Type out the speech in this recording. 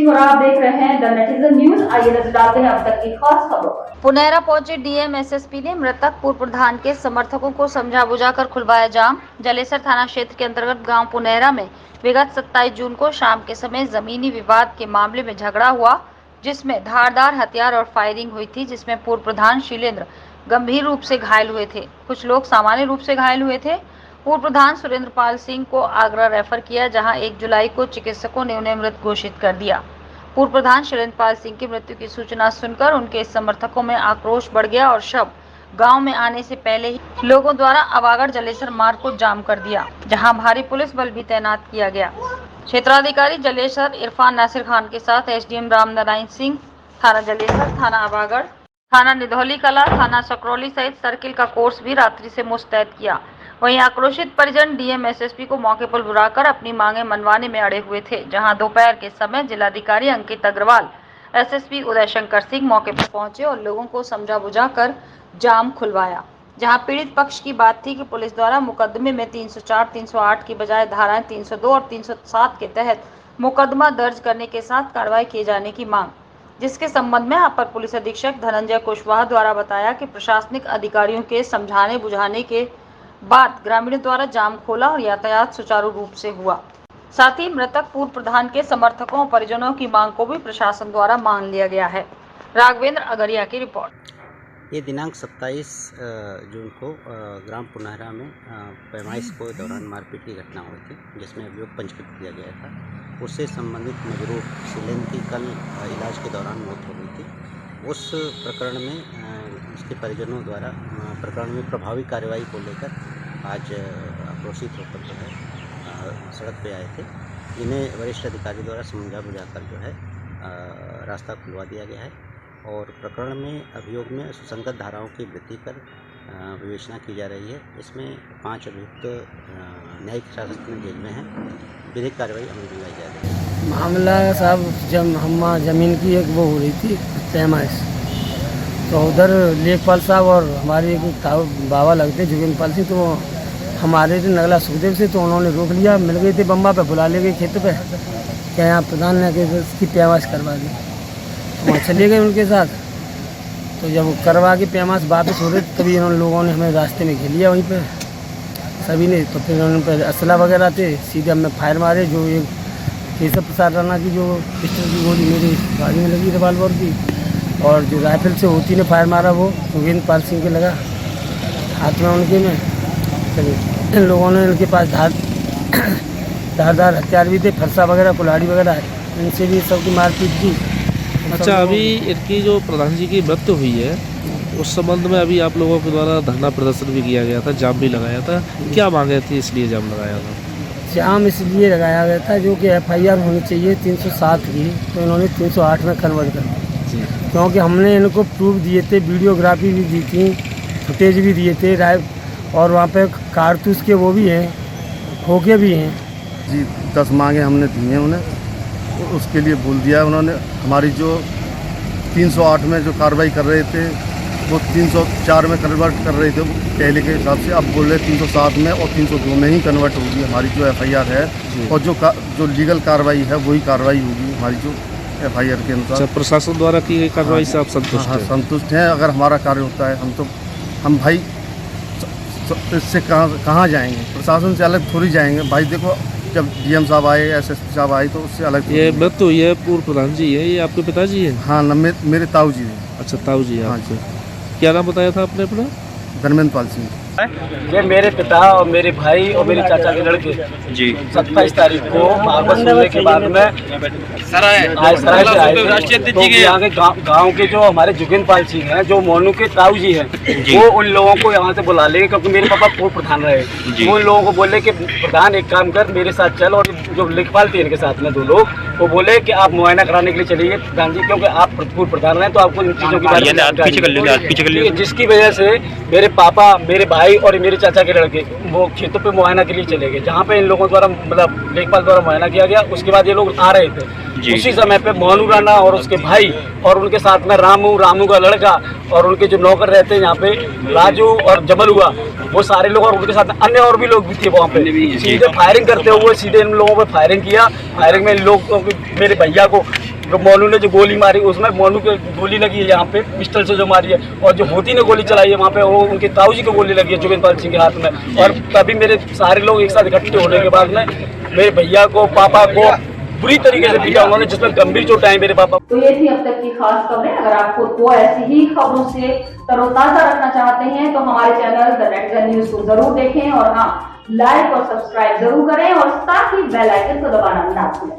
सिंह और आप देख रहे हैं द नेटिजन न्यूज। आइए नजर डालते हैं अब तक की खास खबरों पर। पुनैरा पहुंचे डीएम एसएसपी ने मृतक पूर्व प्रधान के समर्थकों को समझा बुझाकर खुलवाया जाम। जलेसर थाना क्षेत्र के अंतर्गत गांव पुनैरा में विगत 27 जून को शाम के समय जमीनी विवाद के मामले में झगड़ा हुआ, जिसमें धारदार हथियार और फायरिंग हुई थी, जिसमें पूर्व प्रधान शीलेंद्र गंभीर रूप से घायल हुए थे। कुछ लोग सामान्य रूप से घायल हुए थे। पूर्व प्रधान सुरेंद्र पाल सिंह को आगरा रेफर किया, जहां 1 जुलाई को चिकित्सकों ने उन्हें मृत घोषित कर दिया। पूर्व प्रधान सुरेंद्र पाल सिंह की मृत्यु की सूचना सुनकर उनके समर्थकों में आक्रोश बढ़ गया और शव गांव में आने से पहले ही लोगों द्वारा अवागढ़ जलेसर मार्ग को जाम कर दिया, जहां भारी पुलिस बल भी तैनात किया गया। क्षेत्राधिकारी जलेसर इरफान नासिर खान के साथ एसडीएम रामनारायण सिंह, थाना जलेसर, थाना अवागढ़, थाना निधौली कला, थाना सकरौली सहित सर्किल का कोर्स भी रात्रि से मुस्तैद किया। वहीं आक्रोशित परिजन डीएम एसएसपी को मौके पर बुलाकर अपनी मांगे मनवाने में अड़े हुए थे, जहां दोपहर के समय जिलाधिकारी अंकित अग्रवाल, एसएसपी उदय शंकर सिंह मौके पर पहुंचे और लोगों को समझा बुझाकर जाम खुलवाया। जहां पीड़ित पक्ष की बात थी कि पुलिस द्वारा मुकदमे में 304, 308 की बजाय धाराएं 302 और 307 के तहत मुकदमा दर्ज करने के साथ कार्रवाई किए जाने की मांग, जिसके संबंध में अपर पुलिस अधीक्षक धनंजय कुशवाहा द्वारा बताया कि प्रशासनिक अधिकारियों के समझाने बुझाने के बाद ग्रामीणों द्वारा जाम खोला और यातायात सुचारू रूप से हुआ। साथ ही मृतक पूर्व प्रधान के समर्थकों और परिजनों की मांग को भी प्रशासन द्वारा मान लिया गया है। राघवेंद्र अगरिया की रिपोर्ट। ये दिनांक 27 जून को ग्राम पुनैरा में पैमाइश के दौरान मारपीट की घटना हुई थी, जिसमें अभियोग पंजीकृत किया गया था। उससे संबंधित मजरूह शीलेंद्र की कल इलाज के दौरान मौत हो गई थी। उस प्रकरण में उसके परिजनों द्वारा प्रकरण में प्रभावी कार्रवाई को लेकर आज आक्रोशित होकर जो है सड़क पे आए थे। इन्हें वरिष्ठ अधिकारी द्वारा समझा बुझाकर जो है रास्ता खुलवा दिया गया है और प्रकरण में अभियोग में सुसंगत धाराओं की वृद्धि कर विवेचना की जा रही है। इसमें 5 अभियुक्त न्यायिक हिरासत में जेल में हैं। विधिक कार्रवाई अमल में लाई जा रही है। मामला साहब, जब हम जमीन की एक वो हो रही थी पैमाइश, तो उधर लेखपाल साहब और हमारे एक बाबा लगते जोगिंदरपाल सिंह, तो हमारे थे नगला सुखदेव से, तो उन्होंने रोक लिया। मिल गए थे बम्बा पे, बुला ले गए खेत पे, क्या यहाँ प्रधान ने के इसकी पैमाइश करवा दी। तो वहाँ चले गए उनके साथ। तो जब करवा के पैमाइश वापस हो रहे तभी उन लोगों ने हमें रास्ते में घेर लिया वहीं पे सभी ने। तो फिर उन पर असला वगैरह थे, सीधे हमें फायर मारे। जो एक केशव प्रसाद राणा की जो पिस्टल की गोली मेरी गाड़ी में लगी रिवाल्वर की, और जो राइफल से होती ने फायर मारा वो जोगिंदरपाल सिंह के लगा हाथ में उनके में। चलिए, इन लोगों ने इनके पास धारदार हथियार भी थे, फरसा वगैरह, कुल्हाड़ी वगैरह, इनसे भी सबकी मारपीट की। अच्छा, अभी इनकी जो प्रधान जी की मृत्यु हुई है उस संबंध में अभी आप लोगों के द्वारा धरना प्रदर्शन भी किया गया था, जाम भी लगाया था, क्या मांगे थी इसलिए जाम लगाया था? जाम इसलिए लगाया गया था जो कि एफआईआर होनी चाहिए 307 की, तो इन्होंने 308 में कन्वर्ट कर दी। क्योंकि हमने इनको प्रूफ दिए थे, वीडियोग्राफी भी दी थी, फुटेज भी दिए थे, और वहाँ पे कारतूस के वो भी हैं, खोखे भी हैं जी। 10 मांगे हमने दी हैं उन्हें, तो उसके लिए बोल दिया उन्होंने। हमारी जो 308 में जो कार्रवाई कर रहे थे वो 304 में कन्वर्ट कर रहे थे पहले के हिसाब से। अब बोल रहे 307 में और 302 में ही कन्वर्ट होगी हमारी जो एफआईआर है, और जो लीगल कार्रवाई है वही कार्रवाई होगी हमारी जो एफआईआर के अनुसार। अच्छा, प्रशासन द्वारा की गई कार्रवाई से आप संतुष्ट हैं? संतुष्ट हैं। अगर हमारा कार्य होता है हम भाई इससे कहाँ जाएंगे, प्रशासन से अलग थोड़ी जाएंगे भाई। देखो, जब डीएम साहब आए, एसएसपी साहब आए, तो उससे अलग। ये मृत्यु ये पूर्व प्रधान जी है, ये आपके पिताजी है? हाँ, मेरे ताऊ जी हैं। अच्छा, ताऊ जी। हाँ जी। क्या नाम बताया था आपने अपना? धर्मेंद्र पाल सिंह। ये मेरे पिता और मेरे भाई और मेरे चाचा के लड़के जी 27 तारीख को वापस होने के बाद में सराय से आए थे। तो यहाँ के गाँव के जो हमारे जोगिंदरपाल सिंह हैं, जो मोनू के ताऊ जी हैं, वो उन लोगों को यहाँ से बुला लेंगे, क्योंकि मेरे पापा पूर्व प्रधान रहे। वो उन लोगों को बोले कि प्रधान एक काम कर, मेरे साथ चल। और जो लेखपाल थे इनके साथ में 2 लोग, वो बोले कि आप मुआयना कराने के लिए चलिए प्रधान जी, क्योंकि आप पूर्व प्रधान रहे, तो आपको इन चीज़ों की बात जानकारी। जिसकी वजह से मेरे पापा, मेरे भाई और मेरे चाचा के लड़के वो खेतों पे मुआयना के लिए चले गए, जहाँ पे इन लोगों द्वारा मतलब लेखपाल द्वारा मुआयना किया गया। उसके बाद ये लोग आ रहे थे, उसी समय पे मोनू राणा और उसके भाई और उनके साथ में रामू का लड़का और उनके जो नौकर रहते हैं यहाँ पे राजू और जबल हुआ, वो सारे लोग और उनके साथ अन्य और भी लोग भी थे वहाँ पे। सीधे फायरिंग करते हुए सीधे इन लोगों पे फायरिंग किया। फायरिंग में इन लोग मेरे भैया को मोनू ने जो गोली मारी, उसमें मोनू के गोली लगी है यहाँ पे पिस्टल से जो मारी है, और जो होती ने गोली चलाई है वहाँ पे वो उनके ताऊ जी को गोली लगी है जोगेंद्रपाल सिंह के हाथ में। और तभी मेरे सारे लोग एक साथ इकट्ठे होने के बाद में मेरे भैया को, पापा को बुरी तरीके से पीटा उन्होंने, जिसमें गंभीर चोट आई मेरे पापा। तो ये थी अब तक की खास खबरें। अगर आप खुद को ऐसी ही खबरों से तरोताजा रखना चाहते हैं तो हमारे चैनल द नेटिजन न्यूज को जरूर देखें और हाँ, लाइक और सब्सक्राइब जरूर करें और साथ ही बेल आइकन को दबाना ना भूलें।